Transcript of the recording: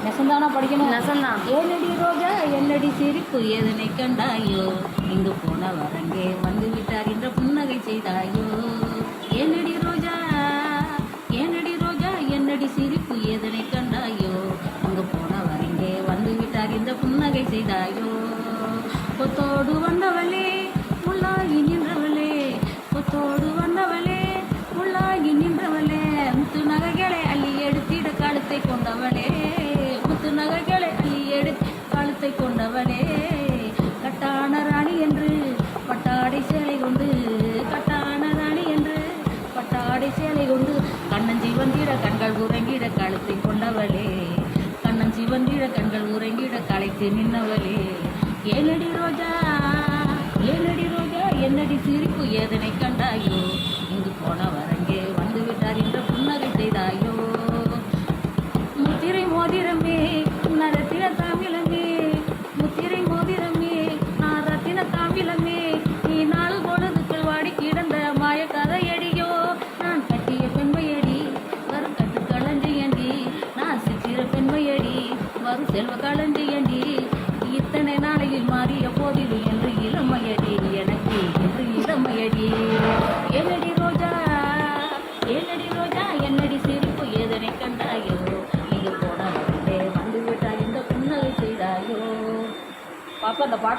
நெசந்தானா படிக்கணும்? நெசந்தான். ஏனடி ரோஜா என்னடி சிரிப்பு எதனை கண்டாயோ, இங்கு போன வரங்கே வந்து விட்டார் என்ற புன்னகை செய்தாயோ. ஏனடி ரோஜா ஏனடி ரோஜா என்னடி சிரிப்பு எதனை கண்டாயோ, இங்கு போன வரங்கே வந்து விட்டார் என்ற புன்னகை செய்தாயோ. கொத்தோடு வந்தவளே முள்ளாகி நின்றவளே, கொத்தோடு வந்தவளே முள்ளாகி நின்றவளே, முத்து நகைகளை அள்ளி எடுத்திட கழுத்தை கொண்டவளே, முத்து நகைகளை அள்ளி எடுத்து கழுத்தை கொண்டவளே. கட்டான ராணி என்று பட்டாடை சேலை கொண்டு, கட்டான ராணி என்று பட்டாடை சேலை கொண்டு, கண்ணஞ்சி வந்திட கண்கள் உறங்கிட கழுத்தை கொண்டவளே, கண்ணஞ்சி வந்திட கண்கள் உறங்கிட களைத்து நின்றவளே. ஏனடி ரோஜா ஏனடி ரோஜா என்னடி சிரிப்பு எதனை கண்டாயோ, இங்கு போன வரங்கே வந்து விட்டார் என்ற புன்னகை செய்தாயோ. முத்திரை மோதிரமே நரத்தின தாமிலமே, முத்திரை மோதிரமே நாரத்தின தாமிலமே, நீ நாள் பொழுதுக்குள் வாடி கிடந்த மாய கதையடியோ. நான் கட்டிய பெண்மையடி வரும் கட்டு களஞ்சியண்டி, நான் சித்திர பெண்மையடி வரும் செல்வ களஞ்சியண்டி, இத்தனை நாளையில் மாறிய போதிலும் என்று இளமையடி எனக்கு என்று இளமையடி. ஏனடி ரோஜா ஏனடி ரோஜா என்னடி சிரிப்பு எதனை கண்டாயோ, இங்கு போன வந்து விட்டார் இந்த புன்னகை செய்தாயோ. பாப்பா அந்த பாட்டு